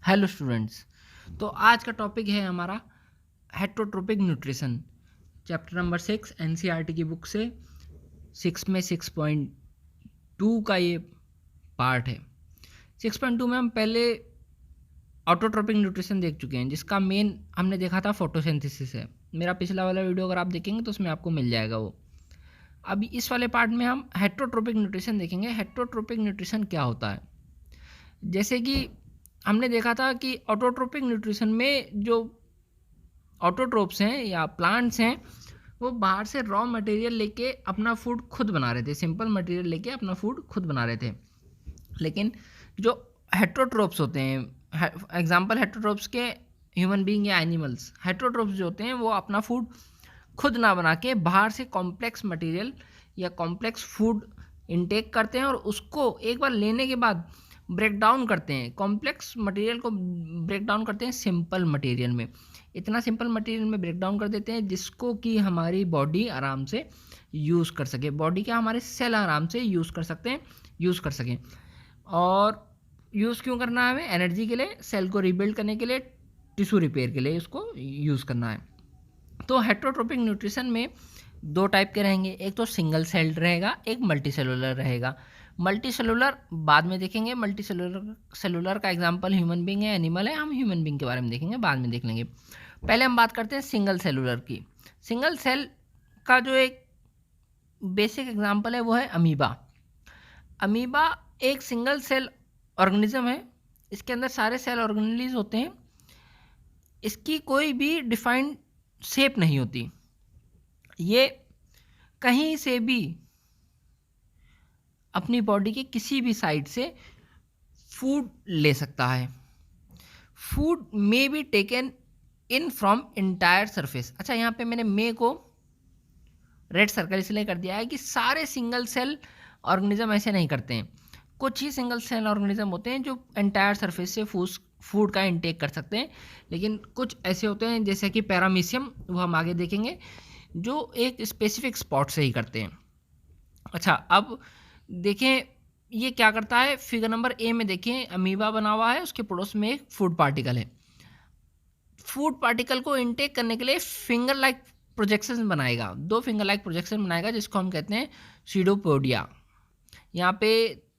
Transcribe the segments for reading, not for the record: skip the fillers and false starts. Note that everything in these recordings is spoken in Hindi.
Hello students. तो आज का टॉपिक है हमारा heterotrophic nutrition, chapter number 6 NCERT की बुक से 6 में 6.2 का ये पार्ट है। 6.2 में हम पहले ऑटोट्रोपिक न्यूट्रिशन देख चुके हैं, जिसका मेन हमने देखा था फोटोसिंथेसिस है। मेरा पिछला वाला वीडियो अगर आप देखेंगे तो उसमें आपको मिल जाएगा वो। अभी इस वाले पार्ट में हम हेटरोट्रोपिक न्यूट्रिशन देखेंगे। हेटरोट्रोपिक न्यूट्रिशन क्या होता है? जैसे कि हमने देखा था कि ऑटोट्रोपिक न्यूट्रिशन में जो ऑटोट्रोप्स हैं या प्लांट्स हैं, वो बाहर से रॉ मटेरियल लेके अपना फूड खुद बना रहे थे, सिंपल मटेरियल लेके अपना फूड खुद बना रहे थे। लेकिन जो हेटरोट्रोप्स होते हैं, एग्जांपल हेटरोट्रोप्स के ह्यूमन बीइंग या एनिमल्स, हेटरोट्रोप्स जो होते हैं वो अपना फूड खुद ना बना के बाहर से कॉम्प्लेक्स मटेरियल या कॉम्प्लेक्स फूड इनटेक करते हैं और उसको एक बार लेने के बाद ब्रेक डाउन करते हैं, कॉम्प्लेक्स मटेरियल को ब्रेक डाउन करते हैं सिंपल मटेरियल में। इतना सिंपल मटेरियल में ब्रेक डाउन कर देते हैं जिसको कि हमारी बॉडी आराम से यूज़ कर सके, बॉडी क्या हमारे सेल आराम से यूज़ कर सकते हैं, यूज़ कर सकें। और यूज़ क्यों करना है हमें? एनर्जी के लिए, सेल को रिबिल्ड करने के लिए, टिश्यू रिपेयर के लिए उसको यूज़ करना है। तो हेटरोट्रोपिक न्यूट्रिशन में दो टाइप के रहेंगे, एक तो सिंगल सेल्ड रहेगा, एक मल्टी सेलुलर रहेगा। मल्टी सेलुलर बाद में देखेंगे। मल्टी सेलुलर का एग्जांपल ह्यूमन बींग है, एनिमल है। हम ह्यूमन बींग के बारे में देखेंगे, बाद में देख लेंगे। पहले हम बात करते हैं सिंगल सेलुलर की। सिंगल सेल का जो एक बेसिक एग्जांपल है वो है अमीबा। अमीबा एक सिंगल सेल ऑर्गेनिज्म है। इसके अंदर सारे सेल ऑर्गेनेलिज होते हैं। इसकी कोई भी डिफाइंड शेप नहीं होती। ये कहीं से भी अपनी बॉडी के किसी भी साइड से फूड ले सकता है। Food may be taken in from entire surface. अच्छा, यहाँ पे मैंने मे को रेड सर्कल इसलिए कर दिया है कि सारे सिंगल सेल ऑर्गेनिज्म ऐसे नहीं करते हैं। कुछ ही सिंगल सेल ऑर्गेनिज्म होते हैं जो एंटायर सरफेस से फूड का इनटेक कर सकते हैं, लेकिन कुछ ऐसे होते हैं जैसे कि पैरामीशियम, वो हम आगे देखेंगे, जो एक स्पेसिफिक स्पॉट से ही करते हैं। अच्छा, अब देखें ये क्या करता है। फिगर नंबर ए में देखें, अमीबा बना हुआ है, उसके पड़ोस में एक फूड पार्टिकल है। फूड पार्टिकल को इनटेक करने के लिए फिंगर लाइक प्रोजेक्शन बनाएगा, दो फिंगर लाइक प्रोजेक्शन बनाएगा, जिसको हम कहते हैं सीडोपोडिया। यहाँ पे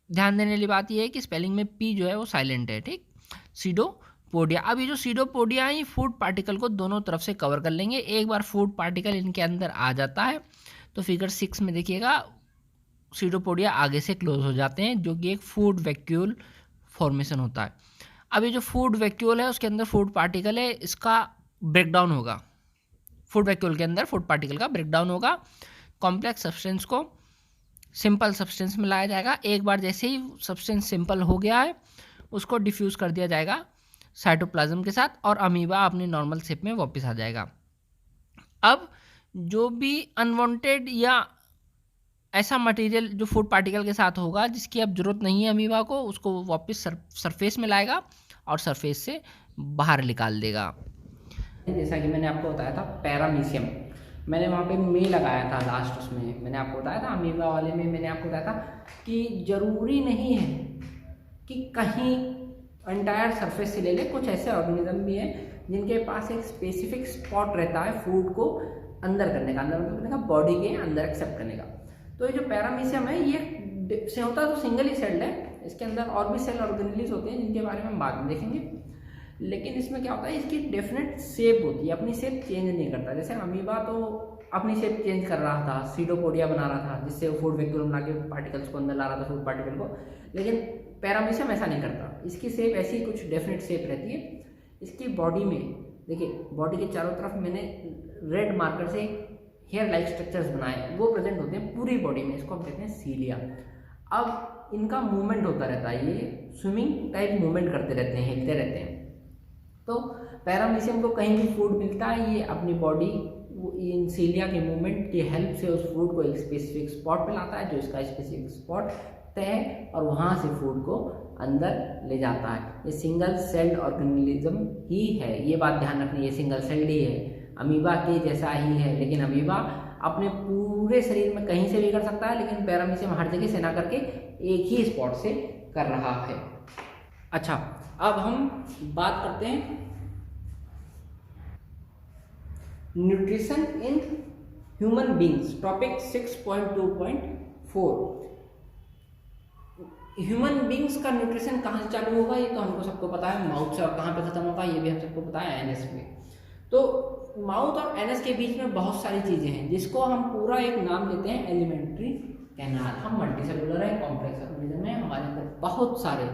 ध्यान देने वाली बात यह है कि स्पेलिंग में पी जो है वो साइलेंट है, ठीक। सीडोपोडिया। अब ये जो सीडोपोडिया है, फूड पार्टिकल को दोनों तरफ से कवर कर लेंगे। एक बार फूड पार्टिकल इनके अंदर आ जाता है तो फिगर 6 में देखिएगा सीडोपोडिया आगे से क्लोज हो जाते हैं, जो कि एक फूड वैक्यूल फॉर्मेशन होता है। अब ये जो फूड वैक्यूल है उसके अंदर फूड पार्टिकल है, इसका ब्रेकडाउन होगा। फूड वैक्यूल के अंदर फूड पार्टिकल का ब्रेकडाउन होगा, कॉम्प्लेक्स सब्सटेंस को सिंपल सब्सटेंस में लाया जाएगा। एक बार जैसे ही सब्सटेंस सिंपल हो गया है, उसको डिफ्यूज़ कर दिया जाएगा साइटोप्लाज्म के साथ और अमीबा अपनी नॉर्मल शेप में वापस आ जाएगा। अब जो भी अनवांटेड या ऐसा मटेरियल जो फूड पार्टिकल के साथ होगा जिसकी अब जरूरत नहीं है अमीबा को, उसको वापस सरफेस में लाएगा और सरफेस से बाहर निकाल देगा। जैसा कि मैंने आपको बताया था पैरामीशियम, मैंने वहाँ पे मे लगाया था लास्ट, उसमें मैंने आपको बताया था अमीबा वाले में मैंने आपको बताया था कि ज़रूरी नहीं है कि कहीं एंटायर सरफेस से ले ले। कुछ ऐसे ऑर्गेनिज्म भी हैं जिनके पास एक स्पेसिफिक स्पॉट रहता है फूड को अंदर करने का, अंदर मतलब करने का, बॉडी के अंदर एक्सेप्ट करने का। तो ये जो पैरामीशियम है ये से होता तो सिंगल ही सेल्ड है, इसके अंदर और भी सेल ऑर्गेनेलिज होते हैं जिनके बारे में हम बाद में देखेंगे। लेकिन इसमें क्या होता है, इसकी डेफिनेट शेप होती है, अपनी शेप चेंज नहीं करता। जैसे अमीबा तो अपनी शेप चेंज कर रहा था, सीडोपोडिया बना रहा था जिससे वो फूड वैक्यूल बना के पार्टिकल्स को अंदर ला रहा था, फूड पार्टिकल को। लेकिन पैरामीशियम ऐसा नहीं करता, इसकी शेप ऐसी कुछ डेफिनेट शेप रहती है। इसकी बॉडी में देखिए, बॉडी के चारों तरफ मैंने रेड मार्कर से हेयर लाइक स्ट्रक्चर्स बनाए, वो प्रेजेंट होते हैं पूरी बॉडी में, इसको हम कहते हैं सीलिया। अब इनका मूवमेंट होता रहता है, ये स्विमिंग टाइप मूवमेंट करते रहते हैं, हिलते रहते हैं। तो पैरामीशियम को कहीं भी फूड मिलता है, ये अपनी बॉडी इन सीलिया के मूवमेंट की हेल्प से उस फूड को एक स्पेसिफिक स्पॉट पे लाता है, जो इसका स्पेसिफिक स्पॉट तय है, और वहाँ से फूड को अंदर ले जाता है। ये सिंगल सेल्ड ऑर्गेनिज्म ही है, ये बात ध्यान रखनी, ये सिंगल सेल्ड ही है, अमीबा के जैसा ही है। लेकिन अमीबा अपने पूरे शरीर में कहीं से भी कर सकता है, लेकिन पैरामीशियम हर जगह से ना करके एक ही स्पॉट से कर रहा है। अच्छा, अब हम बात करते हैं nutrition in human beings, topic 6.2.4। Human beings का न्यूट्रिशन कहाँ से चालू होगा, ये तो हमको सबको पता है, माउथ से, और कहाँ पे खत्म होगा ये भी हम सबको पता है, एनएस में। तो माउथ और एनएस के बीच में बहुत सारी चीजें हैं जिसको हम पूरा एक नाम देते हैं एलिमेंट्री कैनाल। हम मल्टीसेलुलर है, कॉम्प्लेक्स ऑर्गेनिज्म है, हमारे अंदर बहुत सारे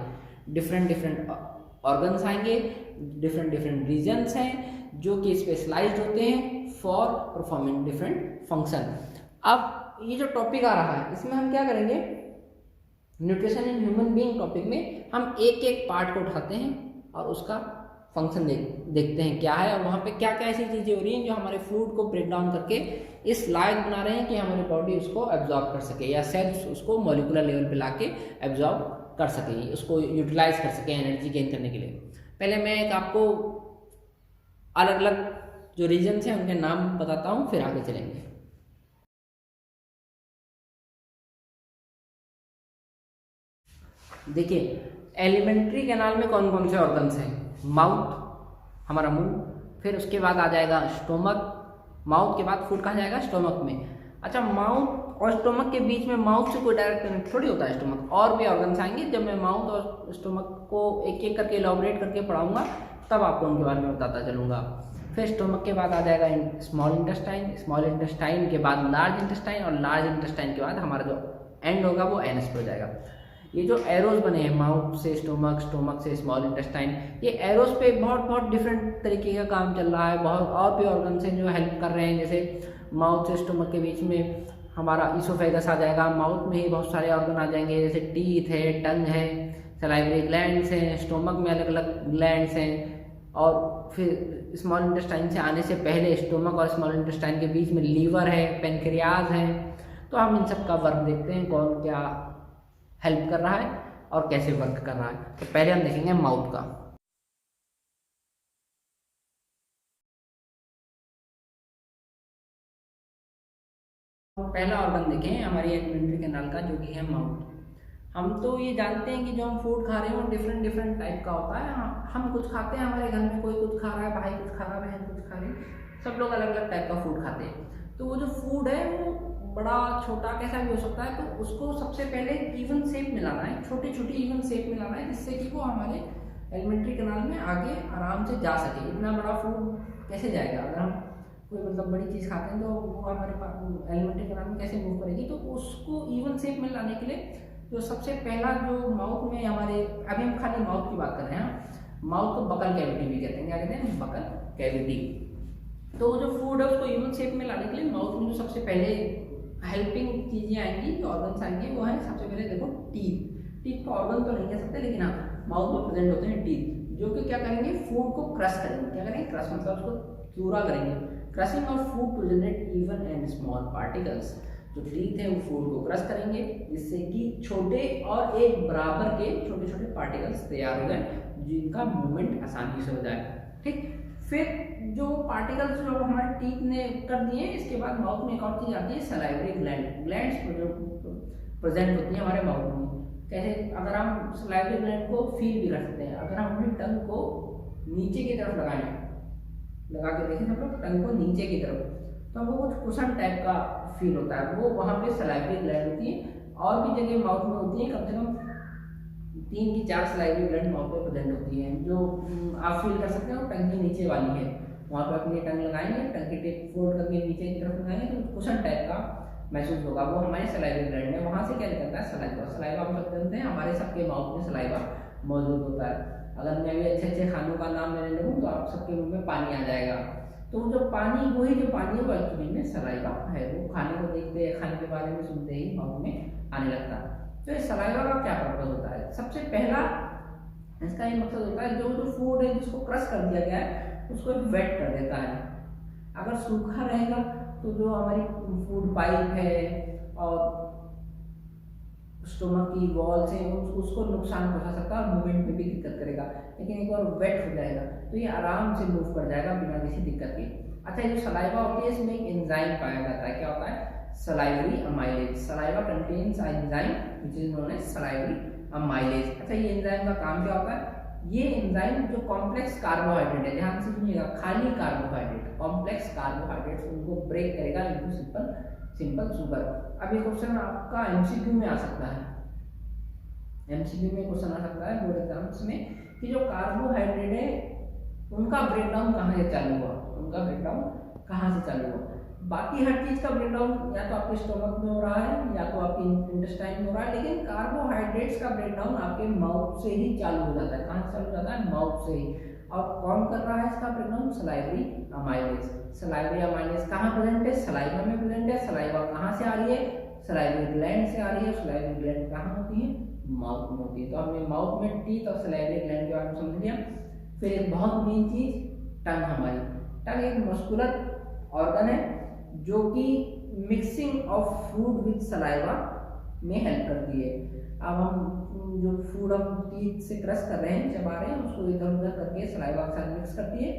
डिफरेंट ऑर्गन्स आएंगे, डिफरेंट रीजन्स हैं जो कि स्पेशलाइज्ड होते हैं फॉर परफॉर्मिंग डिफरेंट फंक्शन। अब ये जो टॉपिक आ रहा है इसमें हम क्या करेंगे, nutrition in human being topic में हम एक एक पार्ट को उठाते हैं और उसका फंक्शन देखते हैं क्या है, और वहाँ पे क्या क्या ऐसी चीज़ें हो रही हैं जो हमारे फूड को ब्रेक डाउन करके इस लायक बना रहे हैं कि हमारी बॉडी उसको एब्जॉर्ब कर सके, या सेल्स उसको मॉलिक्यूलर लेवल पे लाके एब्जॉर्ब कर सके, उसको यूटिलाइज कर सके एनर्जी गेन करने के लिए। पहले मैं एक आपको अलग अलग जो रीजन्स हैं उनके नाम बताता हूँ, फिर आगे चलेंगे। देखिए, एलिमेंट्री कैनाल में कौन कौन से ऑर्गन्स हैं, माउथ हमारा मुंह, फिर उसके बाद आ जाएगा स्टोमक, माउथ के बाद फूड कहाँ जाएगा, स्टोमक में। अच्छा, माउथ और स्टोमक के बीच में माउथ से कोई डायरेक्ट कनेक्ट थोड़ी होता है स्टोमक, और भी ऑर्गन्स आएंगे। जब मैं माउथ और स्टोमक को एक एक करके इलॉबरेट करके पढ़ाऊंगा तब आपको उनके बारे में बताता चलूँगा। फिर स्टोमक के बाद आ जाएगा स्मॉल इंटेस्टाइन, स्मॉल इंटेस्टाइन के बाद लार्ज इंटेस्टाइन, और लार्ज इंटेस्टाइन के बाद हमारा जो एंड होगा वो एनस पे हो जाएगा। ये जो एरोज बने हैं माउथ से स्टोमक, स्टोमक से स्मॉल इंटेस्टाइन, ये एरोज पे बहुत डिफरेंट तरीके का काम चल रहा है। बहुत और भी ऑर्गन्स हैं जो हेल्प कर रहे हैं, जैसे माउथ से स्टोमक के बीच में हमारा इसोफेगस आ जाएगा, माउथ में ही बहुत सारे ऑर्गन आ जाएंगे, जैसे टीथ है, टंग है, सलाइवरी ग्लैंड्स हैं, स्टोमक में अलग अलग ग्लैंड्स हैं, और फिर स्मॉल इंटेस्टाइन से आने से पहले स्टोमक और स्मॉल इंटेस्टाइन के बीच में लीवर है, पेनक्रियाज है। तो हम इन सब का वर्क देखते हैं, कौन क्या हेल्प कर रहा है और कैसे वर्क कर रहा है। तो पहले हम देखेंगे माउथ का। पहला ऑर्गन देखें हमारी एलिमेंट्री कैनाल का, जो कि है माउथ। हम तो ये जानते हैं कि जो हम फूड खा रहे हैं वो डिफरेंट टाइप का होता है। हम कुछ खाते हैं, हमारे घर में कोई कुछ खा रहा है, भाई कुछ खा रहा है, बहन कुछ खा रही है, सब लोग अलग अलग टाइप का फूड खाते हैं। तो वो जो फूड है वो बड़ा छोटा कैसा भी हो सकता है, तो उसको सबसे पहले इवन शेप में लाना है, छोटी छोटी इवन शेप में लाना है, जिससे कि वो हमारे एलिमेंट्री कैनाल में आगे आराम से जा सके। इतना बड़ा फूड कैसे जाएगा, अगर हम कोई मतलब बड़ी चीज़ खाते हैं तो वो हमारे पास एलिमेंट्री कैनाल में कैसे मूव करेगी। तो उसको इवन शेप में लाने के लिए जो सबसे पहला जो माउथ में हमारे, अभी हम खाली माउथ की बात कर रहे हैं, माउथ को बकल कैविटी भी कहते हैं, क्या कहते हैं, बकल कैविटी। तो जो फूड है उसको इवन शेप में लाने के लिए माउथ में जो सबसे पहले हेल्पिंग चीज़ें आएंगी, ऑर्गन्स आएंगे, वो है सबसे पहले देखो टीथ। टीथ का ऑर्गन तो नहीं कह सकते, लेकिन हाँ माउथ में प्रेजेंट होते हैं टीथ, जो कि क्या करेंगे, फूड को क्रश करेंगे। क्या करेंगे, क्रश मतलब उसको चूरा करेंगे। Crushing of food to generate even and small particles. जो टीथ है वो फूड को क्रश करेंगे, जिससे कि छोटे और एक बराबर के छोटे छोटे पार्टिकल्स तैयार हो जाए, जिनका मूवमेंट आसानी से हो जाए। ठीक, फिर जो पार्टिकल्स जो हमारे टीथ ने कर दिए, इसके बाद माउथ में एक और चीज आती है, सलाइवरी ग्लैंड। ग्लैंड्स जो प्रेजेंट होती है हमारे माउथ में, कैसे, अगर हम सलाइवरी ग्लैंड को फील भी कर सकते हैं। अगर हम अपनी टंग को नीचे की तरफ लगाएं, लगा के देखें सब लोग टंग को नीचे की तरफ, तो हमको कुछ कुशन टाइप का फील होता है, वो वहाँ पे सलाइवरी ग्लैंड होती है। और भी जगह माउथ में होती है, कम से कम 3 की 4 सलाइवरी ग्लैंड माउथ में प्रेजेंट होती हैं, जो आप फील कर सकते हो टंग के नीचे वाली है। वहाँ पे अपनी टंग लगाएंगे, टंग की टिप फोल्ड करके नीचे की तरफ लगाएंगे तो कुशन टाइप का महसूस होगा, वो हमारे सलाइवरी ग्लैंड है। वहाँ से क्या निकलता है, सलाइवा। सलाइवा हम सब जानते हैं, हमारे सबके माउथ में सलाइवा मौजूद होता है। अगर मैं भी अच्छे अच्छे खानों का नाम लेने लगूँ तो आप सबके मुंह में पानी आ जाएगा। तो जो पानी, वही जो पानी है वो एक्चुअली में सलाइवा है। वो खाने को देखते हैं, खाने के बारे में सुनते ही माउथ में आने लगता है। तो इस सलाइवा का क्या पर्पज होता है, सबसे पहला इसका ये मकसद होता है, जो फूड है जिसको क्रश कर दिया गया है उसको वेट कर देता है। अगर सूखा रहेगा तो जो हमारी फूड पाइप है और स्टोमक की वॉल्स हैं उसको नुकसान पहुंचा सकता है और मूवमेंट में भी दिक्कत करेगा। लेकिन एक बार वेट हो जाएगा तो ये आराम से मूव कर जाएगा बिना किसी दिक्कत के। अच्छा, ये जो सलाइवा होती है इसमें एक एंजाइम पाया जाता है, क्या होता है, salivary amylase. Saliva contains enzyme which is known as salivary amylase. अच्छा, ये एंजाइम का काम क्या होता है? ये एंजाइम जो कॉम्प्लेक्स कार्बोहाइड्रेट है, ध्यान से सुनिएगा, खाली कार्बोहाइड्रेट, कॉम्प्लेक्स कार्बोहाइड्रेट्स उनको ब्रेक करेगा इनटू सिंपल शुगर। अब ये क्वेश्चन आपका एमसीक्यू में आ सकता है, एमसीक्यू में क्वेश्चन आ सकता है बोर्ड एग्जाम्स में कि जो कार्बोहाइड्रेट है उनका ब्रेकडाउन कहाँ से चालू हुआ, उनका ब्रेकडाउन कहाँ से चालू हुआ। बाकी हर चीज का ब्रेकडाउन या तो आपके स्टोमक में हो रहा है या तो आपके इंटेस्टाइन में हो रहा है, लेकिन कार्बोहाइड्रेट्स का ब्रेकडाउन आपके माउथ से ही चालू हो जाता है। कहाँ से चालू हो जाता है? माउथ से ही। और कौन कर रहा है इसका breakdown? Salivary amylase. Salivary amylase कहाँ प्रेजेंट है? सलाइवा में प्रेजेंट है। सलाइवा कहाँ से आ रही है? सलाइवरी ग्लैंड से आ रही है। सलाइवरी ग्लैंड कहाँ होती है? माउथ में होती है। तो हमने माउथ में टीथ और सलाइवरी ग्लैंड के बारे में समझ लिया। फिर एक बहुत मेन चीज टंग हमारी। टंग एक मस्कुलर ऑर्गन है जो कि mixing of food with saliva में हेल्प करती है। अब हम जो फूड हम टीथ से क्रश कर रहे हैं, चबा रहे हैं, उसको इधर उधर करके सलाइवा के साथ मिक्स करती है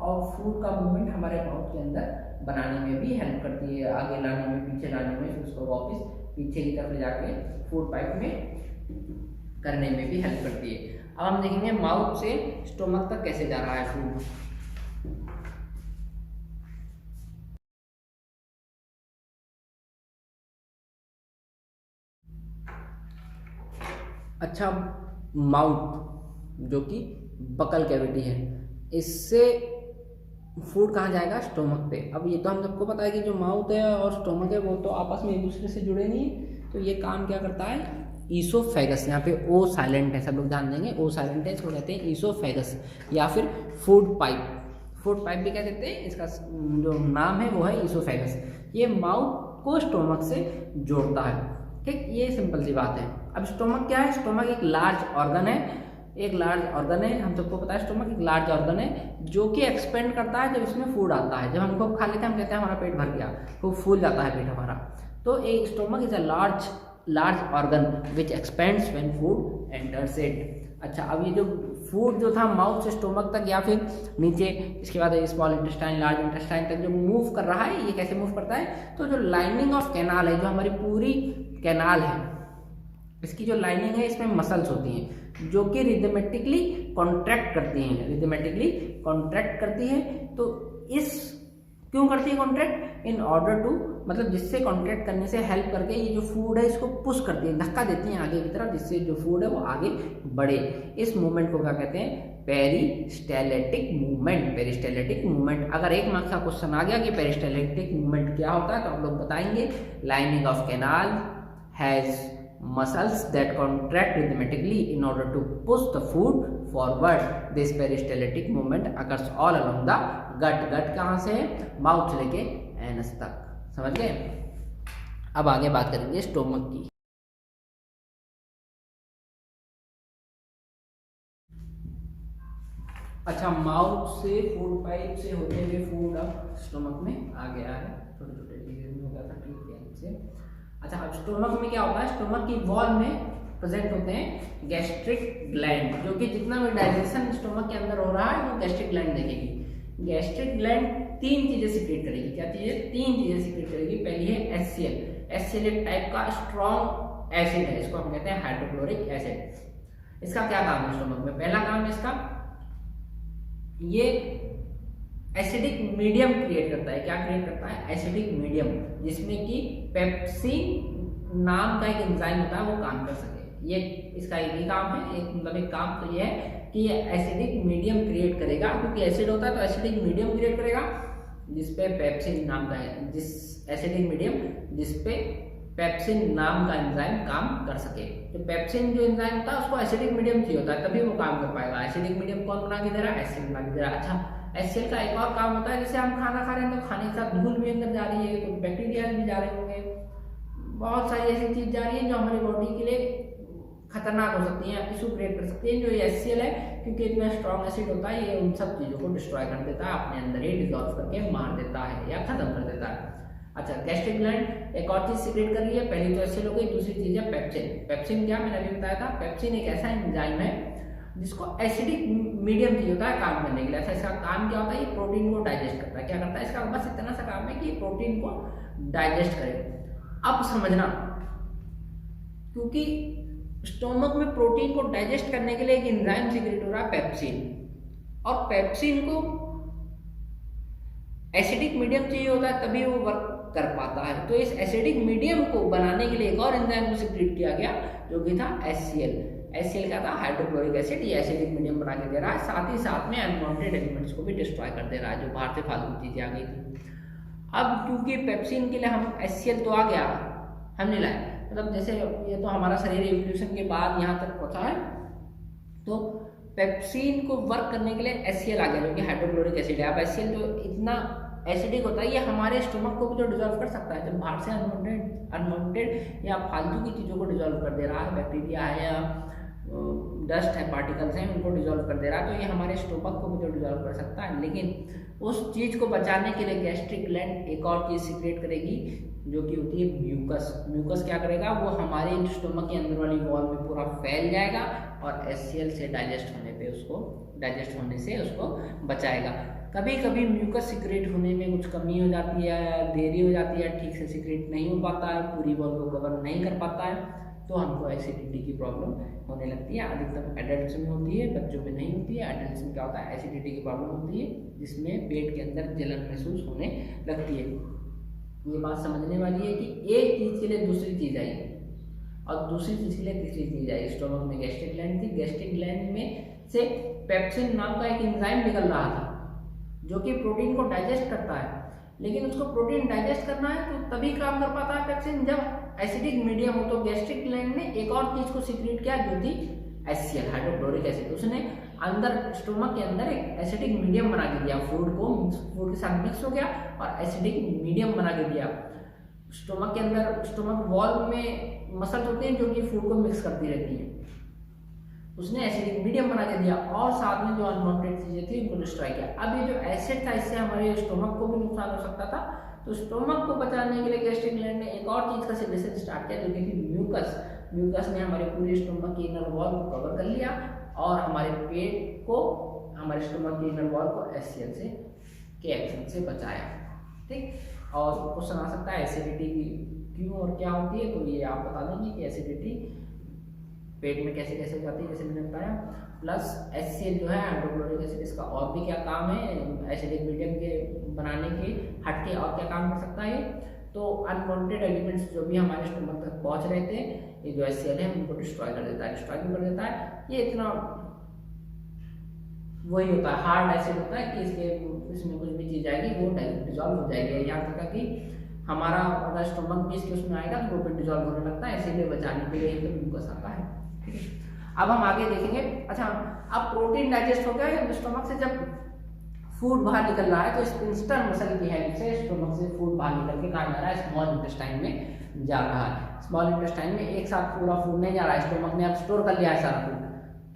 और फूड का मूवमेंट हमारे माउथ के अंदर बनाने में भी हेल्प करती है, आगे लाने में, पीछे लाने में, फिर उसको वापस पीछे की तरफ ले जाके फूड पाइप में करने में भी हेल्प करती है। अब हम देखेंगे माउथ से स्टोमक तक कैसे जा रहा है फूड। अच्छा, माउथ जो कि बकल कैविटी है, इससे फूड कहाँ जाएगा? स्टोमक पे। अब ये तो हम सबको पता है कि जो माउथ है और स्टोमक है वो तो आपस में एक दूसरे से जुड़े नहीं है, तो ये काम क्या करता है? ईसोफेगस, यहाँ पे ओ साइलेंट है, सब लोग ध्यान देंगे, ओ साइलेंट है, इसको कहते हैं ईसोफेगस या फिर फूड पाइप। फूड पाइप भी कह देते हैं, इसका जो नाम है वो है ईसोफेगस। ये माउथ को स्टोमक से जोड़ता है। ठीक, ये सिंपल सी बात है। अब स्टोमक क्या है? स्टोमक एक लार्ज ऑर्गन है, एक लार्ज ऑर्गन है, हम सबको पता है स्टोमक एक लार्ज ऑर्गन है जो कि एक्सपेंड करता है जब इसमें फूड आता है। जब हमको खा लेते हैं हम कहते हैं हमारा पेट भर गया, तो फूल जाता है पेट हमारा। तो एक stomach is a large organ which expends when food enters it. अच्छा, अब ये जो फूड जो था माउथ से स्टोमक तक या फिर नीचे, इसके बाद स्मॉल इंटेस्टाइन, लार्ज इंटेस्टाइन तक जो मूव कर रहा है, ये कैसे मूव करता है? तो जो लाइनिंग ऑफ कैनाल है, जो हमारी पूरी कैनाल है, इसकी जो लाइनिंग है इसमें मसल्स होती हैं जो कि रिदमेटिकली कॉन्ट्रैक्ट करती हैं, रिदमेटिकली कॉन्ट्रैक्ट करती है। तो इस क्यों करती है कॉन्ट्रैक्ट? इन ऑर्डर टू, मतलब जिससे कॉन्ट्रैक्ट करने से हेल्प करके ये जो फूड है इसको पुश करती है, धक्का देती हैं आगे की तरफ, जिससे जो फूड है वो आगे बढ़े। इस मूवमेंट को क्या कहते हैं? पेरिस्टेलेटिक मूवमेंट। पेरिस्टेलेटिक मूवमेंट। अगर एक मार्क्स का क्वेश्चन आ गया कि पेरिस्टेलेटिक मूवमेंट क्या होता है तो आप लोग बताएंगे lining of canal has muscles that contract rhythmically in order to push the food forward. This peristaltic movement occurs all along the gut. gut कहाँ से है? माउथ से लेके एनस तक। समझ गए? अब आगे बात करेंगे स्टोमक की। अच्छा, माउथ से फूड पाइप से होते हुए फूड अब स्टोमक में आ गया है, छोटे छोटे चीजें हो गया था ठीक से। अच्छा, अब स्टोमक में क्या होता है? स्टोमक की वॉल में प्रेजेंट होते हैं गैस्ट्रिक ग्लैंड, जो कि जितना भी डाइजेशन स्टोमक के अंदर हो रहा है वो गैस्ट्रिक ग्लैंड देखेगी। गैस्ट्रिक ग्लैंड तीन चीजें सीक्रेट करेगी। क्या चीजें? तीन चीजें सीक्रेट करेगी। पहली है HCl। HCl एक टाइप का स्ट्रॉन्ग एसिड है, इसको हम कहते हैं हाइड्रोक्लोरिक एसिड। इसका क्या काम है स्टोमक में? पहला काम है इसका, ये एसिडिक मीडियम क्रिएट करता है। क्या क्रिएट करता है? एसिडिक मीडियम, जिसमें कि पेप्सिन नाम का एक एंजाइम होता है वो काम कर सके। ये इसका एक ही काम है, एक मतलब एक काम तो ये है कि ये एसिडिक मीडियम क्रिएट करेगा, क्योंकि एसिड होता है तो एसिडिक मीडियम क्रिएट करेगा जिसपे पेप्सिन नाम का है, जिस एसिडिक मीडियम जिसपे पेप्सिन नाम का एंजाइम काम कर सके। तो पेप्सिन जो एंजाइम होता है उसको एसिडिक मीडियम चाहिए होता है तभी वो काम कर पाएगा। एसिडिक मीडियम कौन बना के दे रहा है? HCl बना के दे रहा है। अच्छा, HCl का एक और काम होता है, जैसे हम खाना खा रहे हैं तो खाने के साथ धूल भी अंदर जा रही है, तो बैक्टीरिया भी जा रहे होंगे, बहुत सारी ऐसी चीज जा रही है जो हमारी बॉडी के लिए खतरनाक हो सकती है, इशू क्रिएट कर सकती है। जो ये HCl है, क्योंकि इतना स्ट्रॉन्ग एसिड होता है, ये उन सब चीजों को डिस्ट्रॉय कर देता है, अपने अंदर ही डिसॉल्व करके मार देता है या खत्म कर देता है। अच्छा, गैस्ट्रिक ग्लैंड एक और चीज सीक्रेट कर रही है। पहली तो HCl हो गई, दूसरी चीज है पेप्सिन। पेप्सिन क्या? मैंने अभी बताया था, पेप्सिन एक ऐसा एंजाइम है जिसको एसिडिक मीडियम चाहिए होता है काम करने के लिए। ऐसा इसका काम क्या होता है? ये प्रोटीन को डाइजेस्ट करता है। क्या करता है? इसका बस इतना सा काम है कि प्रोटीन को डाइजेस्ट करे। अब समझना, क्योंकि स्टोमक में प्रोटीन को डाइजेस्ट करने के लिए एक एंजाइम सीक्रेट हो रहा है पेप्सिन, और पेप्सिन को एसिडिक मीडियम चाहिए होता है तभी वो वर्क कर पाता है। तो इस एसिडिक मीडियम को बनाने के लिए एक और एंजाइम को सीक्रेट किया गया जो कि था HCl। HCl क्या था? Hydrochloric acid. ये एसिडिक मीडियम बना के दे रहा है, साथ ही साथ में अनवांटेड एलिमेंट्स को भी डिस्ट्रॉय कर दे रहा है जो बाहर से फालतू चीजें आ गई थी। अब क्योंकि पेप्सिन के लिए हम HCl तो आ गया, हम नहीं लाए, मतलब जैसे ये तो हमारा शरीर एवोल्यूशन के बाद यहाँ तक पहुंचा है, तो पेप्सिन को वर्क करने के लिए HCl आ गया जो कि हाइड्रोक्लोरिक एसिड है। अब HCl जो इतना एसिडिक होता है ये हमारे स्टोमक को भी तो डिजोल्व कर सकता है। जब बाहर से अनवांटेड या फालतू की चीज़ों को डिजोल्व कर दे रहा है, बैक्टीरिया है या डस्ट है, पार्टिकल्स हैं, उनको डिजोल्व कर दे रहा है, तो ये हमारे स्टोमक को भी तो डिजोल्व कर सकता है। लेकिन उस चीज़ को बचाने के लिए गैस्ट्रिक ग्लैंड एक और चीज़ सीक्रेट करेगी जो कि होती है म्यूकस। म्यूकस क्या करेगा? वो हमारे स्टोमक के अंदर वाली वॉल में पूरा फैल जाएगा और HCl से डाइजेस्ट होने से उसको बचाएगा। कभी कभी म्यूकस सीक्रेट होने में कुछ कमी हो जाती है, देरी हो जाती है, ठीक से सीक्रेट नहीं हो पाता है, पूरी वॉल को कवर नहीं कर पाता है, तो हमको एसिडिटी की प्रॉब्लम होने लगती है। अधिकतर एडल्ट्स में होती है, बच्चों में नहीं होती है। एडल्ट्स में क्या होता है? एसिडिटी की प्रॉब्लम होती है जिसमें पेट के अंदर जलन महसूस होने लगती है। ये बात समझने वाली है कि एक चीज़ के लिए दूसरी चीज़ आई और दूसरी चीज़ के लिए तीसरी चीज़ आई। स्टोमक में गैस्ट्रिक ग्लैंड थी, गैस्ट्रिक ग्लैंड में से पेप्सिन नाम का एक एंजाइम निकल रहा था जो कि प्रोटीन को डाइजेस्ट करता है। लेकिन उसको प्रोटीन डाइजेस्ट करना है तो तभी काम कर पाता है पेप्सिन जब एसिडिक मीडियम हो। तो गैस्ट्रिक ग्लैंड ने एक और चीज को सीक्रेट किया जो थी HCl, हाइड्रोक्लोरिक एसिड। उसने अंदर स्टोमक के अंदर एक एसिडिक मीडियम बना के दिया, फूड के साथ मिक्स हो गया और एसिडिक मीडियम बना के दिया। स्टोमक के अंदर, स्टोमक वॉल में मसल्स होते हैं जो कि फूड को मिक्स करती रहती है, उसने एसिडिक मीडियम बना के दिया और साथ में जो अनवांटेड चीजें थी उनको डिस्ट्रॉय किया। अब ये जो एसिड था इससे हमारे स्टोमक को भी नुकसान हो सकता था, तो स्टोमक को बचाने के लिए गैस्ट्रिक ग्लैंड ने एक और चीज का सिक्रेशन स्टार्ट किया जो कि म्यूकस। म्यूकस ने हमारे पूरे स्टोमक की इनर वॉल को कवर कर लिया और हमारे पेट को, हमारे स्टोमक की इनर वॉल को HCl से के एक्शन से बचाया। ठीक, और क्वेश्चन आ सकता है एसिडिटी क्यों और क्या होती है, तो ये आप बता देंगे कि एसिडिटी पेट में कैसे कैसे जाती है, जैसे मैंने बताया। प्लस HCl जो है हाइड्रोक्लोरिक एसिड, इसका और भी क्या काम है एसिडिक मीडियम के बनाने के हट के और क्या काम कर सकता है। तो अनवांटेड एलिमेंट्स जो भी हमारे स्टोमक तक पहुंच रहे थे, ये जो HCl है उनको डिस्ट्रॉय कर देता है। डिस्ट्रॉय भी कर देता है, ये इतना वही होता है, हार्ड एसिड होता है कि इसमें कुछ भी चीज आएगी वो डिजॉल्व हो जाएगी। यहाँ तक कि हमारा अगर स्टोमक भी इसके उसमें आएगा तो वो फिर डिजॉल्व होने लगता है, इसीलिए बचाने के लिए तो म्यूकस आता है। अब हम आगे देखेंगे। अच्छा, अब प्रोटीन डाइजेस्ट हो गया स्टोमक से, जब फूड बाहर निकल रहा है तो स्पिंस्टर मसल की हेल्प से स्टोमक से फूड बाहर निकल के कहाँ जा रहा है? स्मॉल इंटेस्टाइन में जा रहा है। स्मॉल इंटेस्टाइन में एक साथ पूरा फूड नहीं जा रहा है, स्टोमक ने अब स्टोर कर लिया है सारा फूड,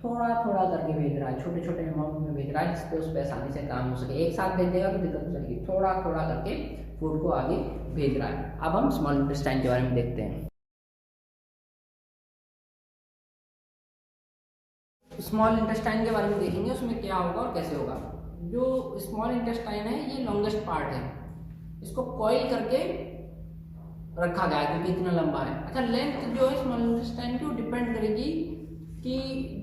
थोड़ा थोड़ा करके भेज रहा है, छोटे छोटे अमाउंट में भेज रहा है जिससे उस पर आसानी से काम हो सके। एक साथ भेज देगा तो दिक्कत हो जाएगी, थोड़ा थोड़ा करके फूड को आगे भेज रहा है। अब हम स्मॉल इंटेस्टाइन के बारे में देखते हैं। स्मॉल इंटेस्टाइन के बारे में देखेंगे, उसमें क्या होगा और कैसे होगा। जो स्मॉल इंटेस्टाइन है ये लॉन्गेस्ट पार्ट है, इसको कॉइल करके रखा गया है क्योंकि इतना लंबा है। अच्छा, लेंथ जो है स्मॉल इंटेस्टाइन की वो डिपेंड करेगी कि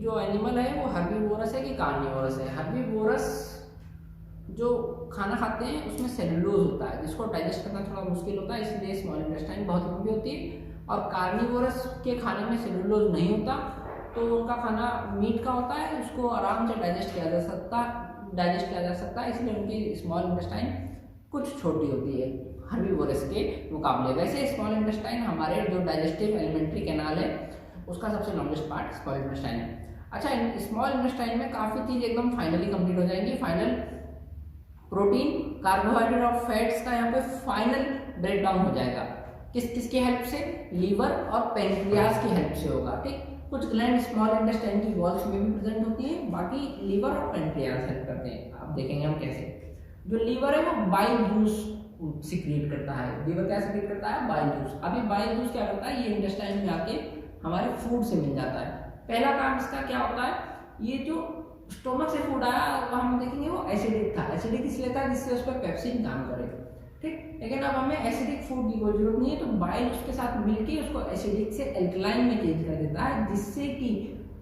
जो एनिमल है वो हर्बीवोरस है कि कार्निवोरस है। हर्बीवोरस जो खाना खाते हैं उसमें सेलुलोज होता है जिसको डाइजेस्ट करना थोड़ा मुश्किल होता है, इसलिए स्मॉल इंटेस्टाइन बहुत लंबी होती है। और कार्निवोरस के खाने में सेलुलोज नहीं होता, तो उनका खाना मीट का होता है, उसको आराम से डाइजेस्ट किया जा सकता है, इसलिए उनकी स्मॉल इंटेस्टाइन कुछ छोटी होती है हर्बीवोरस के मुकाबले। वैसे स्मॉल इंटेस्टाइन हमारे जो डाइजेस्टिव एलिमेंट्री कैनाल है उसका सबसे लॉन्गेस्ट पार्ट स्मॉल इंटेस्टाइन है। अच्छा, स्मॉल इंटेस्टाइन में काफ़ी चीज़ एकदम फाइनली कंप्लीट हो जाएंगी। फाइनल प्रोटीन, कार्बोहाइड्रेट और फैट्स का यहाँ पे फाइनल ब्रेक डाउन हो जाएगा। किसकी हेल्प से? लीवर और पेनक्रियाज की हेल्प से होगा। ठीक, कुछ ग्लैंड स्मॉल इंटेस्टाइन की वॉल्स में भी प्रेजेंट होती है, बाकी लीवर और पेनक्रियाज हेल्प करते हैं। आप देखेंगे हम कैसे। जो लीवर है वो बाइल जूस सिक्रीट करता है। लीवर क्या सिक्रीट करता है? Bile juice. अभी बाइल जूस क्या करता है? ये इंटेस्टाइन में आके हमारे फूड से मिल जाता है। पहला काम इसका क्या होता है? ये जो स्टोमक से फूड आया हम देखेंगे वो एसिडिक था। एसिडिक इसलिए था जिससे उस पर पेप्सिन काम करे। ठीक। लेकिन अब हमें एसिडिक फूड की कोई जरूरत नहीं है, तो बाइल उसके साथ मिलके उसको एसिडिक से एल्कलाइन में चेंज कर देता है, जिससे कि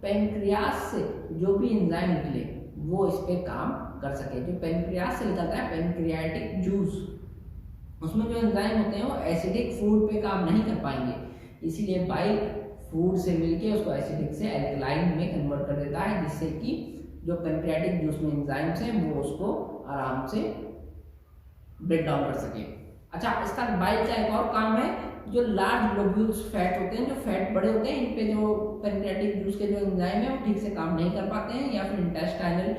पेनक्रियास से जो भी एंजाइम निकले वो इस पे काम कर सके। जो पेनक्रियास से निकलता है पेनक्रियाटिक जूस, उसमें जो एंजाइम होते हैं वो एसिडिक फूड पे काम नहीं कर पाएंगे, इसीलिए बाइल फूड से मिलके उसको एसिडिक से एल्कलाइन में कन्वर्ट कर देता है, जिससे कि जो पेनक्रियाटिक जूस में एंजाइम्स हैं वो उसको आराम से ब्रेक डाउन कर सके। अच्छा, इसका बाइल का एक और काम है, जो लार्ज ग्लोब्यूल्स फैट होते हैं, जो फैट बड़े होते हैं, इन पे जो पेनक्रियाटिक जूस के जो एंजाइम है वो ठीक से काम नहीं कर पाते हैं, या फिर इंटेस्टाइनल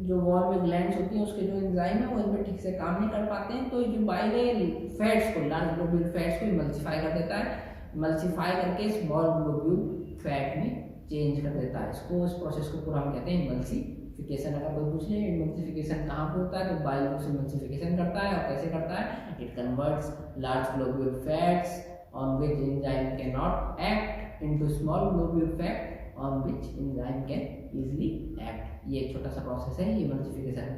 जो वॉल में ग्लैंड्स होती हैं उसके जो एंजाइम है वो इनमें ठीक से काम नहीं कर पाते हैं। तो ये जो बाइल है फैट्स को, लार्ज ग्लोब्यूल फैट्स को इमल्सिफाई कर देता है, इमल्सिफाई करके स्मॉल ग्लोब्यूल फैट में चेंज कर देता है। इसको, इस प्रोसेस को पूरा हम कहते हैं इमल्सिफिकेशन। अगर कोई पूछ ले इमल्सिफिकेशन कहाँ पे होता है, तो बाइल जूस इमल्सिफिकेशन करता है। और कैसे करता है? It converts large globule fats on which enzyme cannot act into small globule fat on which enzyme can easily act। ये छोटा सा प्रोसेस है, ये इमल्सिफिकेशन है।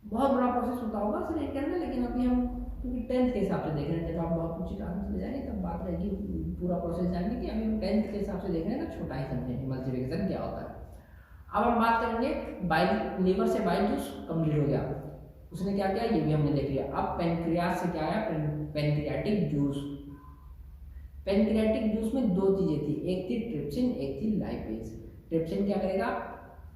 बहुत बड़ा प्रोसेस होता होगा सर एक अंदर, लेकिन अभी हम क्योंकि 10th के हिसाब से देख रहे हैं, जब आप बहुत ऊंची क्लास में चले जाएंगे तब बात रहेगी पूरा प्रोसेस जानने की। अभी हम 10th के हिसाब से देख रहे हैं तो छोटा ही समझेंगे इमल्सिफिकेशन क्या होता है। अब हम बात करेंगे बाइल, लीवर से बाइल जूस कंप्लीट हो गया, उसने क्या किया ये भी हमने देख लिया। अब पेनक्रियास से क्या आया? Pancreatic juice. पेनक्रियाटिक जूस में दो चीजें थी, एक थी ट्रिप्सिन, एक थी लाइपेज। ट्रिप्सिन क्या करेगा?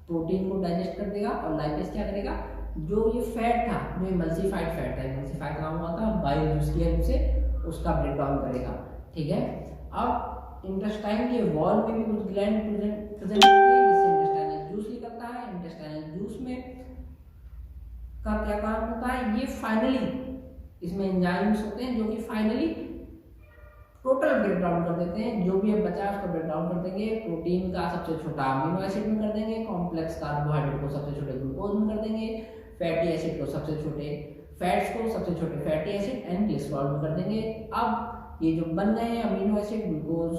प्रोटीन को डाइजेस्ट कर देगा, और लाइपेज क्या करेगा? जो ये फैट था, जो इमल्सिफाइड फैट था, इमल्सिफाइड काम हुआ था बाइल जूस की हेल्प से, उसका ब्रेक डाउन करेगा। ठीक है। अब इंटेस्टाइन के वॉल में भी कुछ ग्लैंड प्रेजेंट होते हैं, जिससे इंटेस्टाइनल जूस निकलता है। इंटेस्टाइनल जूस में का क्या काम होता है? ये फाइनली इसमें एंजाइम्स होते हैं जो कि फाइनली टोटल ब्रेक डाउन कर देते हैं, जो भी अब बचा है उसको ब्रेक डाउन कर देंगे। प्रोटीन का सबसे छोटा अमीनो एसिड में कर देंगे, कॉम्प्लेक्स कार्बोहाइड्रेट को सबसे छोटे ग्लूकोज में कर देंगे, फैटी एसिड को सबसे छोटे, फैट्स को सबसे छोटे फैटी एसिड एंड ग्लिसरॉल में कर देंगे। अब ये जो बन गए हैं amino acid, glucose,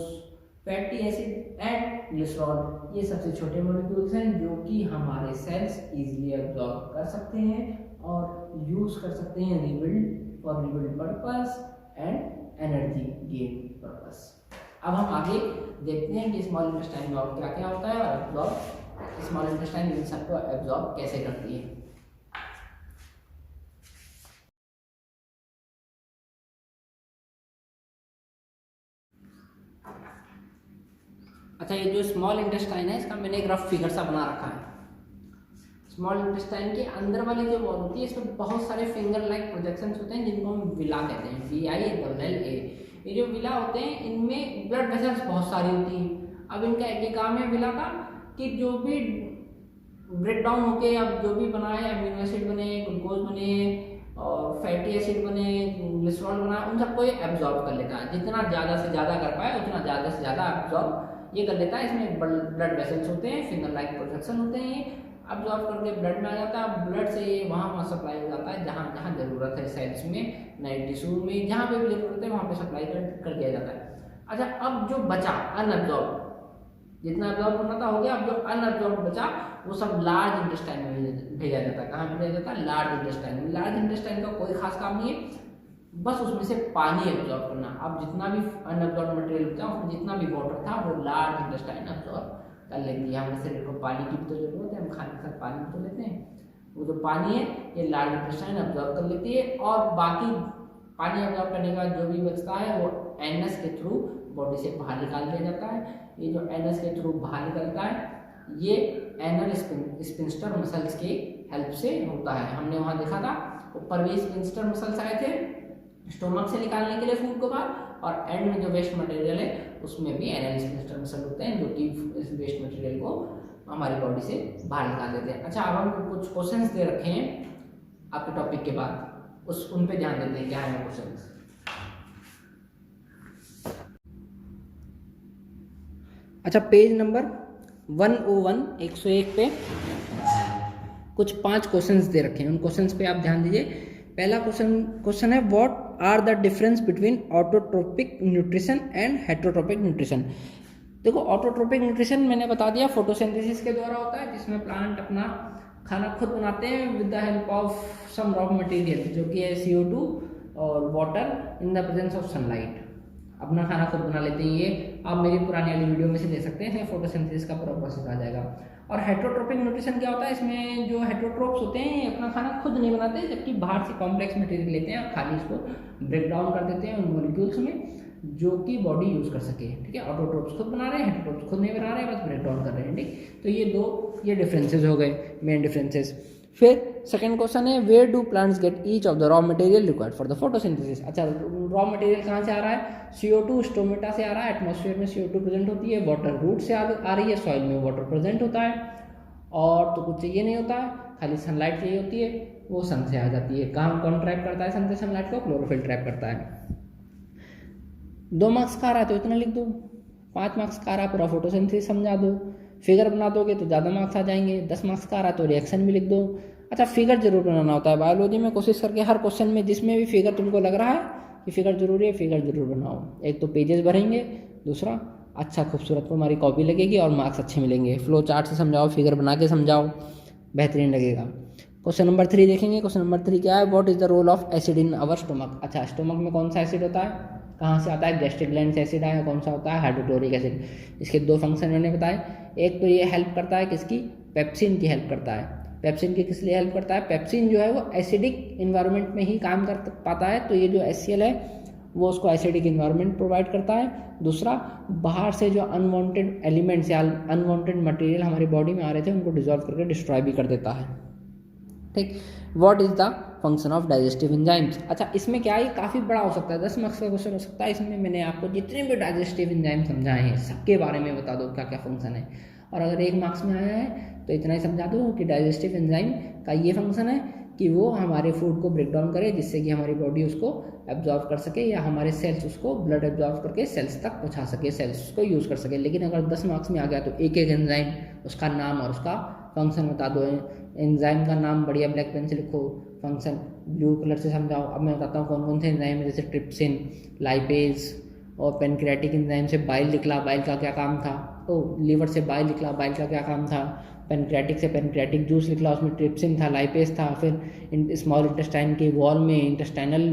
fatty acid and glycerol, ये सबसे छोटे मॉलिक्यूल्स हैं जो कि हमारे सेल्स इजीली एब्जॉर्ब कर सकते हैं और यूज कर सकते हैं rebuild for rebuild purpose and energy gain purpose. अब हम आगे देखते हैं कि स्मॉल इंटेस्टाइन में और क्या क्या होता है और एब्जॉर्ब, स्मॉल इंटेस्टाइन इन सबको एब्जॉर्ब कैसे करती है। अच्छा, ये जो स्मॉल इंटेस्टाइन है इसका मैंने एक रफ फिगर सा बना रखा है। स्मॉल इंटेस्टाइन के अंदर वाली जो वॉल होती है इसमें बहुत सारे फिंगर लाइक प्रोजेक्शंस होते हैं जिनको हम विला कहते हैं, VILLA। ये जो विला होते हैं इनमें ब्लड वेसल्स बहुत सारी होती हैं। अब इनका एक ही काम है विला का कि जो भी ब्रेक डाउन होके अब जो भी बना है, अमीनो एसिड बने, ग्लूकोज बने और फैटी एसिड बने, ग्लिसरॉल बना, उन सबको ये एब्जॉर्ब कर लेता है। जितना ज़्यादा से ज़्यादा कर पाए उतना ज़्यादा से ज़्यादा एब्जॉर्ब ये कर लेता है। इसमें ब्लड वेसल्स होते हैं, फिंगर लाइक प्रोजेक्शन होते हैं, अब्जॉर्ब करके ब्लड में आ जाता है। ब्लड से ये वहाँ सप्लाई हो जाता है जहाँ जहाँ ज़रूरत है, सेल्स में, नए टिश्यू में, जहाँ पे भी ज़रूरत है वहाँ पे सप्लाई कर दिया जाता है। अच्छा, अब जो बचा अनअब्जॉर्ब, जितना अब्जॉर्ब होना था हो गया, अब जो अनअब्जॉर्ब बचा वो सब लार्ज इंटेस्टाइन में भेजा जाता है। कहाँ भेजा जाता है? लार्ज इंटेस्टाइन में। लार्ज इंटेस्टाइन का कोई खास काम नहीं है, बस उसमें से पानी एब्जॉर्ब करना। अब जितना भी अनअब्जॉर्ब मटेरियल बचा उसमें जितना भी वाटर था वो लार्ज इंटेस्टाइन एब्जॉर्ब कर लेती है। हमारे शरीर को पानी की भी तो जरूरत है, हम खाने के साथ पानी तो लेते हैं, वो जो पानी है ये लार्ज इंटेस्टाइन एब्जॉर्ब कर लेती है। और बाकी पानी एब्जॉर्ब करने के बाद जो भी बचता है वो एनस के थ्रू बॉडी से बाहर निकाल दिया जाता है। ये जो एनस के थ्रू बाहर निकलता है ये एनल स्पिंस्टर मसल्स की हेल्प से होता है। हमने वहाँ देखा था ऊपर भी स्पिंस्टर मसल्स आए थे स्टोमक से निकालने के लिए फूड को बाहर, और एंड में जो वेस्ट मटेरियल है उसमें भी एनल स्पिंस्टर मसल होते हैं जो कि इस वेस्ट मटेरियल को हमारी बॉडी से बाहर निकाल देते हैं। अच्छा, अब हम कुछ क्वेश्चंस दे रखे हैं आपके टॉपिक के बाद, उन पे ध्यान देते हैं क्या है क्वेश्चंस। अच्छा, पेज नंबर 101 101 पे कुछ 5 क्वेश्चंस दे रखे हैं, उन क्वेश्चंस पे आप ध्यान दीजिए। पहला क्वेश्चन है what are the difference between autotrophic nutrition and heterotrophic nutrition. देखो, ऑटोट्रोपिक न्यूट्रिशन मैंने बता दिया फोटोसिंथेसिस के द्वारा होता है, जिसमें प्लांट अपना खाना खुद बनाते हैं with the help of some raw material जो कि है CO2 और water in the presence of sunlight. अपना खाना खुद बना लेते हैं। ये आप मेरी पुरानी वाली वीडियो में से देख सकते हैं, इसमें फोटोसिंथेसिस का पूरा प्रोसेस आ जाएगा। और हेटरोट्रोपिक न्यूट्रिशन क्या होता है, इसमें जो हेटरोट्रोप्स होते हैं ये अपना खाना खुद नहीं बनाते, जबकि बाहर से कॉम्प्लेक्स मटेरियल लेते हैं और खाली इसको ब्रेक डाउन कर देते हैं उन मॉलिक्यूल्स में जो कि बॉडी यूज कर सके। ठीक है, ऑटोट्रोप्स खुद बना रहे हैं, हेटरोट्रोप्स खुद नहीं बना रहे हैं, बस ब्रेक डाउन कर रहे हैं। ठीक, तो ये डिफरेंसेस हो गए, मेन डिफरेंसेस। फिर सेकंड क्वेश्चन है, where do plants get each of the raw material required for the photosynthesis. अच्छा, रॉ मटेरियल कहाँ से आ रहा है, CO2 स्टोमेटा से आ रहा है, एटमॉस्फेयर में CO2 प्रेजेंट होती है, वाटर रूट से आ रही है, सॉइल में वाटर प्रेजेंट होता है, और तो कुछ चाहिए नहीं होता है, खाली सनलाइट चाहिए होती है, वो सन से आ जाती है। कहाँ कौन ट्रैप करता है सन से सनलाइट को, क्लोरोफिल ट्रैप करता है। 2 मार्क्स का आ रहा है तो इतना लिख दो, 5 मार्क्स का आ रहा है पूरा फोटोसिंथेसिस समझा दो, फिगर बना दोगे तो ज़्यादा मार्क्स आ जाएंगे। 10 मार्क्स का आ रहा है तो रिएक्शन भी लिख दो। अच्छा, फिगर जरूर बनाना होता है बायोलॉजी में, कोशिश करके हर क्वेश्चन में जिसमें भी फिगर तुमको लग रहा है कि फिगर जरूरी है, फिगर जरूर बनाओ। एक तो पेजेस भरेंगे, दूसरा अच्छा खूबसूरत तुम्हारी कॉपी लगेगी और मार्क्स अच्छे मिलेंगे। फ्लो चार्ट से समझाओ, फिगर बना के समझाओ, बेहतरीन लगेगा। क्वेश्चन नंबर 3 देखेंगे। क्वेश्चन नंबर 3 क्या है, what is the role of acid in our stomach. अच्छा, स्टोमक में कौन सा एसिड होता है, कहाँ से आता है, गैस्ट्रिक ग्लैंड से एसिड आया, कौन सा होता है, हाइड्रोक्लोरिक एसिड। इसके 2 फंक्शन मैंने बताए, एक तो ये हेल्प करता है किसकी, पेप्सिन की हेल्प करता है। पेप्सिन की किस लिए हेल्प करता है, पेप्सिन जो है वो एसिडिक इन्वायरमेंट में ही काम कर पाता है, तो ये जो HCl है वो उसको एसिडिक इन्वायरमेंट प्रोवाइड करता है। दूसरा, बाहर से जो अनवांटेड एलिमेंट्स या अनवांटेड मटेरियल हमारी बॉडी में आ रहे थे उनको डिसॉल्व करके डिस्ट्रॉय भी कर देता है। ठीक, what is the function of digestive enzymes. अच्छा, इसमें क्या है, काफ़ी बड़ा हो सकता है, 10 मार्क्स का क्वेश्चन हो सकता है। इसमें मैंने आपको जितने भी डाइजेस्टिव एंजाइम समझाए हैं सबके बारे में बता दो क्या क्या फंक्शन है, और अगर 1 मार्क्स में आया है तो इतना ही समझा दो कि डाइजेस्टिव एंजाइम का ये फंक्शन है कि वो हमारे फूड को ब्रेक डाउन करे जिससे कि हमारी बॉडी उसको एब्जॉर्व कर सके, या हमारे सेल्स उसको ब्लड एब्जॉर्व करके सेल्स तक पहुंचा सके, सेल्स उसको यूज़ कर सके। लेकिन अगर 10 मार्क्स में आ गया तो एक एक एंजाइम, उसका नाम और उसका फंक्शन बता दो। एंजाइम का नाम बढ़िया ब्लैक पेन से लिखो, फंक्शन ब्लू कलर से समझाओ। अब मैं बताता हूँ कौन कौन से एंजाइम है, जैसे ट्रिप्सिन, लाइपेज, और पेनक्रियाटिक एंजाइम से बाइल निकला, बाइल का क्या काम था, लीवर से बाइल निकला, बाइल का क्या काम था, पेनक्रियाटिक से पेनक्रियाटिक जूस निकला, उसमें ट्रिप्सिन था, लाइपेज था। फिर स्मॉल इंटेस्टाइन के वॉल में इंटेस्टाइनल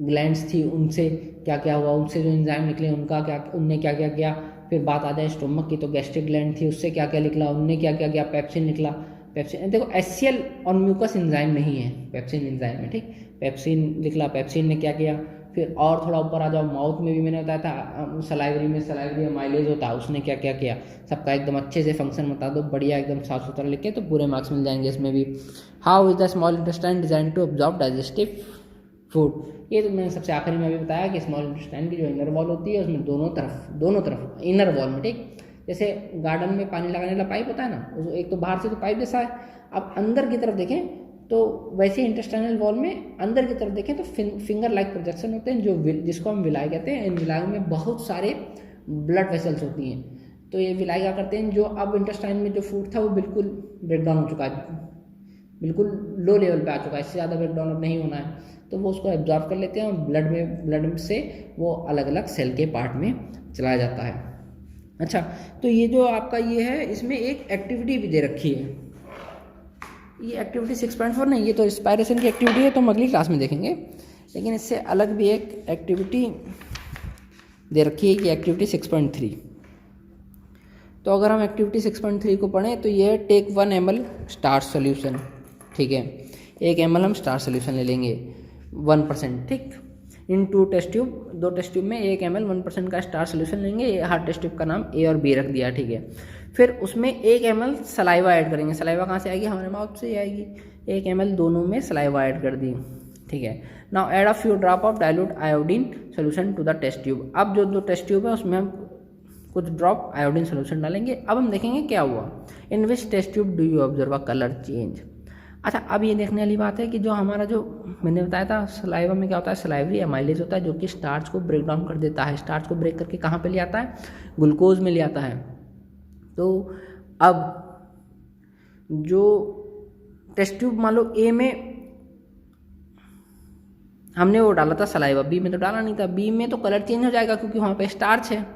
ग्लैंड्स थी, उनसे क्या क्या हुआ, उनसे जो एंजाइम निकले उनका क्या, उनने क्या क्या किया। फिर बात आ जाए स्टोमक की तो गैस्ट्रिक ग्लैंड थी, उससे क्या क्या निकला, उनने क्या क्या किया, पेप्सिन निकला। पेप्सिन देखो HCl और म्यूकस एंजाइम नहीं है पेप्सिन एंजाइम में। ठीक, पेप्सिन निकला, पेप्सिन ने क्या किया। फिर और थोड़ा ऊपर आ जाओ, माउथ में भी मैंने बताया था, सलाइवरी में सलाइवरी माइलेज होता है, उसने क्या क्या किया। सबका एकदम अच्छे से फंक्शन बता दो, बढ़िया एकदम साफ सुथरा लिख के, तो पूरे मार्क्स मिल जाएंगे इसमें भी। How is the small intestine design to absorb digestive food. ये तो मैंने सबसे आखिरी में भी बताया कि स्मॉल इंटेस्टाइन की जो इनर वॉल होती है उसमें दोनों तरफ इनर वॉल में, ठीक, जैसे गार्डन में पानी लगाने वाला पाइप होता है ना, एक तो बाहर से तो पाइप जैसा है, अब अंदर की तरफ देखें तो वैसे इंटेस्टाइनल वॉल में अंदर की तरफ देखें तो फिंगर लाइक प्रोजेक्शन होते हैं, जो जिसको हम विलाई कहते हैं। इन विलायों में बहुत सारे ब्लड वेसल्स होती हैं, तो ये विलाई क्या करते हैं, जो अब इंटेस्टाइन में जो फूड था वो बिल्कुल ब्रेकडाउन हो चुका है, बिल्कुल लो लेवल पे आ चुका है, इससे ज़्यादा ब्रेकडाउन अब नहीं होना है, तो वो उसको एब्जॉर्ब कर लेते हैं और ब्लड से वो अलग अलग सेल के पार्ट में चला जाता है। अच्छा, तो ये जो आपका ये है, इसमें एक एक्टिविटी भी दे रखी है, ये एक्टिविटी 6.4 नहीं, ये तो रिस्पायरेशन की एक्टिविटी है, तो हम अगली क्लास में देखेंगे। लेकिन इससे अलग भी एक एक्टिविटी दे रखी है कि एक्टिविटी 6.3। तो अगर हम एक्टिविटी 6.3 को पढ़ें तो ये है टेक 1 ml स्टार्च सोल्यूशन। ठीक है, 1 ml हम स्टार्च सोल्यूशन ले लेंगे 1%। ठीक, इन 2 टेस्ट ट्यूब, 2 टेस्ट ट्यूब में 1 ml 1% का स्टार्च सोल्यूशन लेंगे। हर टेस्ट ट्यूब का नाम A और B रख दिया। ठीक है, फिर उसमें 1 ml सलाइवा ऐड करेंगे। सलाइवा कहाँ से आएगी, हमारे माउथ से आएगी। 1 ml दोनों में सलाइवा ऐड कर दी। ठीक है, now add a few drop of dilute iodine solution to the test tube. अब जो 2 टेस्ट ट्यूब है उसमें हम कुछ ड्रॉप आयोडीन सोल्यूशन डालेंगे। अब हम देखेंगे क्या हुआ। In which test tube do you observe a colour change. अच्छा, अब ये देखने वाली बात है कि जो हमारा, जो मैंने बताया था सलाइवा में क्या होता है, सलाइवरी एमाइलेज होता है जो कि स्टार्च को ब्रेक डाउन कर देता है। स्टार्च को ब्रेक करके कहाँ पे ले आता है, ग्लूकोज में ले आता है। तो अब जो टेस्ट ट्यूब मान लो A में हमने वो डाला था सलाइवा, B में तो डाला नहीं था। B में तो कलर चेंज हो जाएगा क्योंकि वहाँ पे स्टार्च है,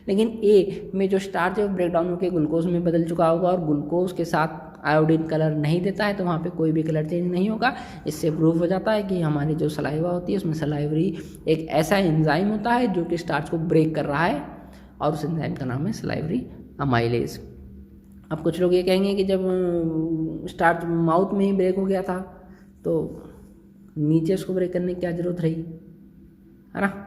लेकिन A में जो स्टार्च है वो ब्रेक डाउन होकर ग्लूकोज में बदल चुका होगा और ग्लूकोज के साथ आयोडीन कलर नहीं देता है तो वहाँ पे कोई भी कलर चेंज नहीं होगा। इससे प्रूव हो जाता है कि हमारी जो सलाइवा होती है उसमें सलाइवरी एक ऐसा एंजाइम होता है जो कि स्टार्च को ब्रेक कर रहा है, और उस एंजाइम का नाम है सलाइवरी अमाइलेज। अब कुछ लोग ये कहेंगे कि जब स्टार्च माउथ में ही ब्रेक हो गया था तो नीचे उसको ब्रेक करने की क्या ज़रूरत रही, है ना।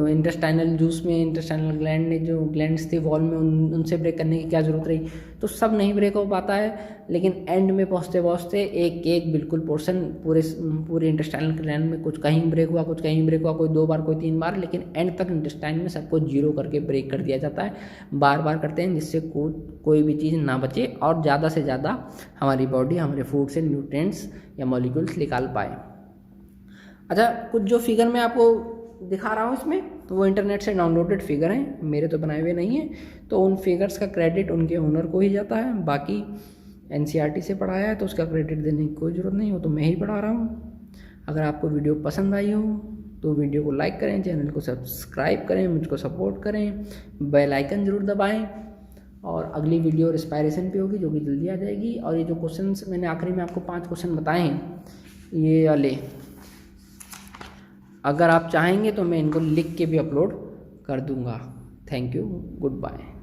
इंटेस्टाइनल जूस में इंटेस्टाइनल ग्लैंड ने जो ग्लैंड्स थे वॉल में उनसे ब्रेक करने की क्या ज़रूरत रही। तो सब नहीं ब्रेक हो पाता है, लेकिन एंड में पहुँचते पहुँचते एक एक बिल्कुल पोर्शन पूरे इंटेस्टाइनल ग्लैंड में कुछ कहीं ब्रेक हुआ, कुछ कहीं ब्रेक हुआ, कोई 2 बार कोई 3 बार, लेकिन एंड तक इंटेस्टाइन में सबको 0 करके ब्रेक कर दिया जाता है। बार बार करते हैं जिससे कोई भी चीज़ ना बचे और ज़्यादा से ज़्यादा हमारी बॉडी हमारे फूड से न्यूट्रिएंट्स या मॉलिक्यूल्स निकाल पाए। अच्छा, कुछ जो फिगर मैं आपको दिखा रहा हूँ इसमें तो वो इंटरनेट से डाउनलोडेड फिगर हैं, मेरे तो बनाए हुए नहीं हैं। तो उन फिगर्स का क्रेडिट उनके ओनर को ही जाता है, बाकी एनसीईआरटी से पढ़ाया है तो उसका क्रेडिट देने की कोई ज़रूरत नहीं हो, तो मैं ही पढ़ा रहा हूँ। अगर आपको वीडियो पसंद आई हो तो वीडियो को लाइक करें, चैनल को सब्सक्राइब करें, मुझको सपोर्ट करें, बेल आइकन ज़रूर दबाएँ। और अगली वीडियो रिस्पायरेशन पे होगी जो कि जल्दी आ जाएगी। और ये जो क्वेश्चंस मैंने आखिरी में आपको 5 क्वेश्चन बताए हैं, ये वाले अगर आप चाहेंगे तो मैं इनको लिख के भी अपलोड कर दूंगा। Thank you, good bye.